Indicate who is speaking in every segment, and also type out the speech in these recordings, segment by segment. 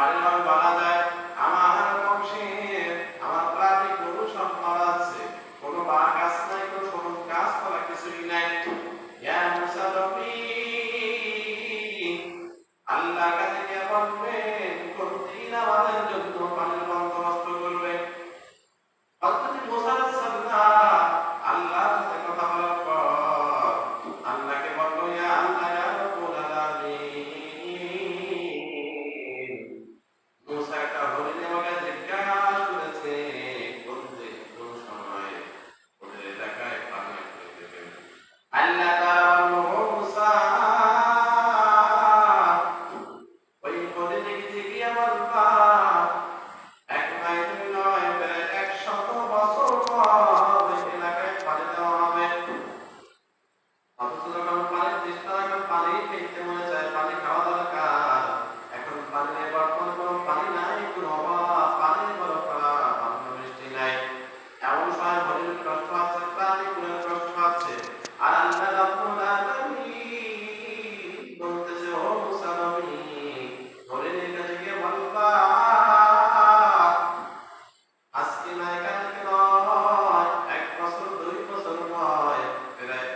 Speaker 1: পানিভাবে মারা যায়। আমার বংশে আমার প্রাণী গরু সব মারা আছে, কোনো বাঘ গাছ নাই, কোনো সবুজ গাছপালা কিছুই নাই। ইয়া মুসা রব্বি, আল্লাহর কাছে গিয়ে বলবেন কোন দিন আমাদের জন্য পানির বন্দোবস্ত করবে। হযরত মুসা আলাইহিস সালাম আল্লাহর সাথে কথা বলার পর আল্লাহকে বলল, ইয়া আল্লাহ, ইয়া রাব্বুল আলামিন, মুসা একটা হরিণ আমাকে জিজ্ঞাসা করেছে কোন সময় ওদের এলাকায় পানি করে দেবেন। আল্লাহ তাআলা বলল, ও মুসা, ওই হরিণকে জিজ্ঞাসা বলবা এক নাই দুই নয়, প্রায় 100 বছর পর ওই এলাকায় পানি দেওয়া হবে। অথচ যখন পানির তৃষ্ণা, এখন পানি খেতে মনে চায়, পানি খাওয়া দরকার, এখন পানি নেই, বর্তমানে কোনো পানি নাই, কোনো অভাব, পানির বড় খারাপ, পানি বৃষ্টি নাই। এমন সময় হরিণের কষ্ট আছে, প্রাণীগুলোর কষ্ট আছে। আর আল্লাহ রাব্বুল আলামিন বলতেছে, ও মুসা নবী, হরিণের কাছে গিয়ে বলবা আজকে নয়, কালকে নয়, 1 বছর 2 বছর নয়, প্রায়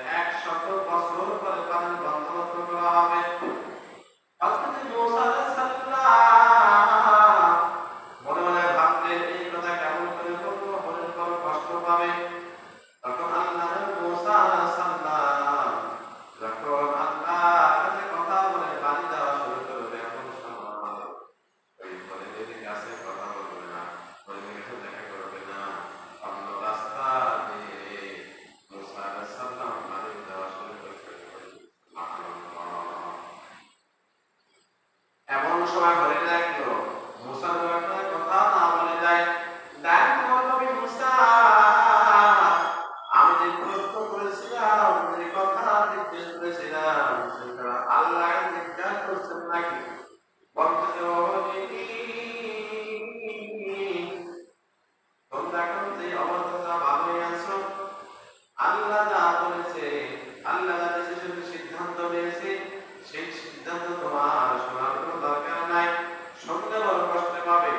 Speaker 1: 100 বছর পরে পানির বন্দোবস্ত করা হবে। হযরত মুসা আলাইহিস সালাম মনে মনে ভাবলেন, এই কথা কেমন করে বলবো, হরিণ বড় কষ্ট পাবে। তখন আল্লাহর মুসা আলাইহিস সালাম যখন আল্লাহর কাছে কথা বলে পানি দেওয়া শুরু করবে, এমন সময় ওই হরিণের কাছে কথা বলবে না, হরিণের কাছে দেখা করবে না, অন্য রাস্তা দিয়ে মুসা আলাইহিস সালাম পানি দেওয়া শুরু করবে। এমন সময় হরিণ দেখলো মুসার কথা না বলে যায়, ডাক নবী মুসা, আমি যে প্রশ্ন করেছিলাম, যে কথা জিজ্ঞেস করেছিলাম, সেটা আল্লাহ জিজ্ঞাসা করছেন নাকি? বলতেছে, ও নবী, তোমরা এখন যে অবস্থা ভালোই আছো, আল্লাহ যা বলেছে, আল্লাহ যা ডিসিশন সিদ্ধান্ত নিয়েছে, সেই সিদ্ধান্ত তোমার শোনার কোনো দরকার নাই। শুনলে বড় কষ্ট পাবে,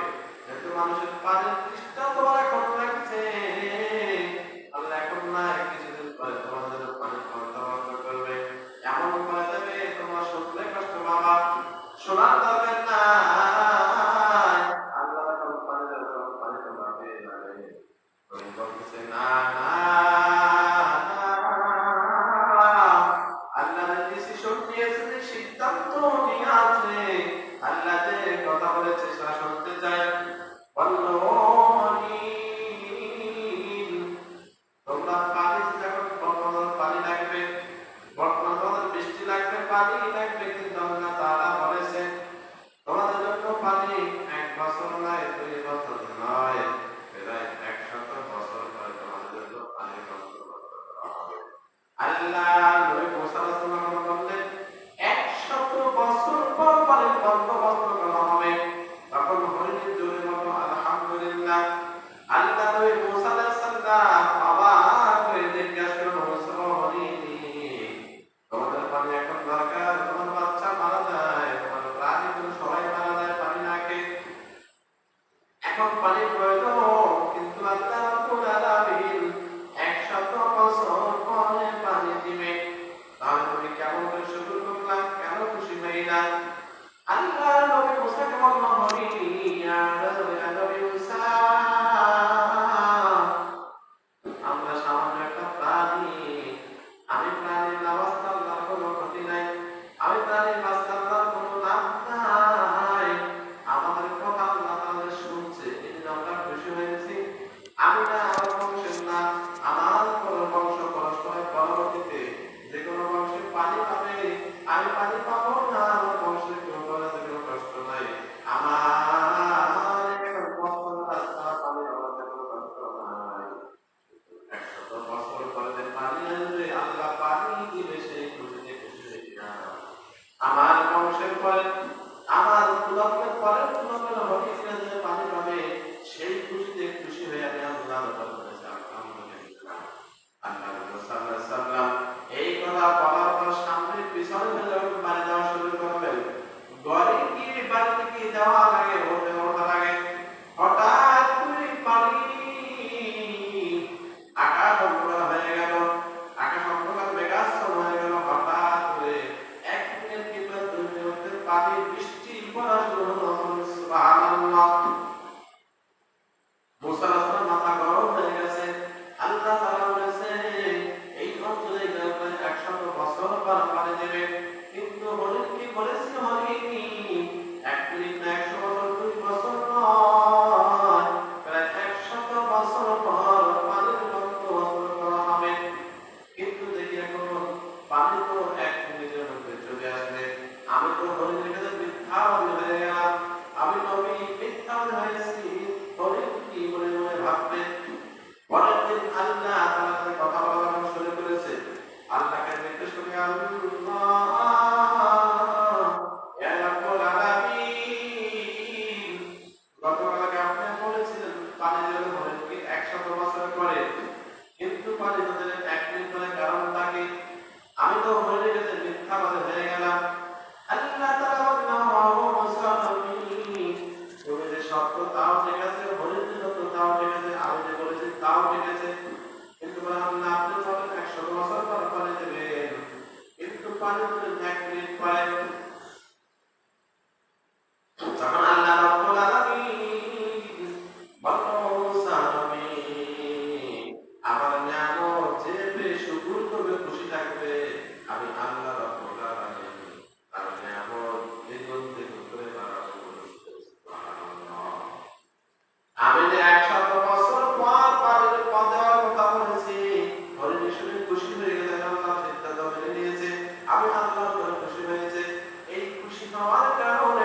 Speaker 1: কিন্তু মানুষের পানির তৃষ্ণা তোমার এখন লাগছে। আল্লাহ এখন না, কিছুদিন পরে তোমাদের পানি বন্দোবস্ত করবে, এমন করে দেবে তোমার শুনলে কষ্ট পাবা, শোনার দরকার নাই। আল্লাহ এখন পানি দেবে, পানি তোমরা পেয়ে যাবে। তুমি বলতেছে, না না, আল্লাহ ডিসিশন নিয়েছে, যে সিদ্ধান্ত নিয়ে আছে, আল্লাহ যে কথা বলেছে সেটা শুনতে চাই। বলল, ও হরিণ, তোমরা পানি যখন বর্তমান পানি লাগবে, বর্তমান তোমাদের বৃষ্টি লাগবে, পানি লাগবে, কিন্তু আল্লাহ তাআলা বলেছে তোমাদের জন্য পানি 1 বছর নয়, 2 বছর নয়, প্রায় 100 বছর পরে তোমাদের জন্য পানির বন্দোবস্ত করা হবে। আল্লাহ নবী মুসা আলাইহিস সালাম বললেন, 100 বছর পর পানির বন্দোবস্ত করা হবে। তখন হরিণ জোরে বলল, আলহামদুলিল্লাহ। আল্লাহ নবী মুসা আলাইহিস সালাম অবাক হয়ে জিজ্ঞাসা করলেন, মুসা, হরিণ, তোমাদের পানি এখন দরকার, তোমার বাচ্চা মারা যায়, তোমার প্রাণীগুলো সবাই মারা যায় পানি না খেয়ে, এখন পানির প্রয়োজন, কিন্তু আল্লাহ রাব্বুল আলামিন 100 বছর পরে পানি দিবে। তাহলে তুমি কেমন করে শুকর করলা, কেন খুশি হইলা? আল্লাহ নবী মুসাকে বলল, ইয়া নবী মুসা, আমরা সামান্য একটা প্রাণী, আমি প্রাণীর নামাজটা আল্লাহর কোনো ক্ষতি নাই, আমি প্রাণীর বাঁচতে আল্লাহর কোনো লাভ নাই, আমাদের কথা আল্লাহ তাআলা শুনছে, এই জন্য আমরা খুশি হয়েছি। আমি না, আমার বংশের না, আমার কোনো বংশ পরস্পরের পরবর্তীতে যে কোনো বংশে পানি পাবে, আমি পানি পাবো না, আমার বংশের কেউ বলাতে কোনো কষ্ট নাই, আমার এখন কষ্ট রাস্তা পানি পাওয়াতে কোনো কষ্ট নাই। 100 বছর পরে যে পানি আসবে, আল্লাহ পানি দিবে, সেই খুশিতে খুশি হয়ে না। আমার বংশের পরে, আমার কুলকের পরে কুলকের হরিণরা যে পানি পাবে, সেই খুশিতে খুশি হয়ে আমি আল্লাহ বলেছি, আলহামদুলিল্লাহ। আল্লাহ মুসা আলাইহিস সালাম এই কথা বলার পর সামনে পিছনে যখন পানি দেওয়া শুরু করবেন, গড়ে গিয়ে বাড়িতে গিয়ে দেওয়া লাগে, আমি তো হরিণের কাছে মিথ্যাবাদী হয়ে গেলাম, আমি নবী মিথ্যাবাদী হয়েছি, হরিণ কি মনে মনে ভাববে। পরের দিন আল্লাহ তাআলা তাদের কথা বলা শুরু করেছে। আল্লাহকে জিজ্ঞেস করে, আল্লাহ ইয়া রাব্বুল আলামিন, গতকালকে আপনি বলেছিলেন পানি দেবে হরিণকে 100 বছর পরে, কিন্তু পানি তাদের 1 মিনিট পরে কারণ থাকে। আমি তো হরিণের কাছে মিথ্যাবাদী হয়ে গেলাম। আল্লাহ তাআলা বলেন, তুমি যে সত্য তাও ঠিক আছে, হরিণ যে সত্য তাও ঠিক আছে, আমি যে বলেছি তাও ঠিক আছে, কিন্তু আল্লাহ আপনি বলেন 100 বছর পর পানি দেবেন, কিন্তু পানি দেবেন 1 মিনিট পরে। তখন আল্লাহ রাব্বুল আলামিন বলল, মুসা নবী, আমার নিয়ামত যে পেয়ে শুকর করবে, খুশি থাকবে, আমি আল্লাহ রাব্বুল আলামিন তার নিয়ামত দ্বিগুণ দ্বিগুণ করে বাড়াবো। সুবহানাল্লাহ। আমি যে 100 বছর পর পানির পথ দেওয়ার কথা বলেছি, হরিণ শুনে খুশি হয়ে গেছে, আল্লাহ সিদ্ধান্ত মেনে নিয়েছে, আমি আল্লাহর উপর খুশি হয়েছে। এই খুশি হওয়ার কারণে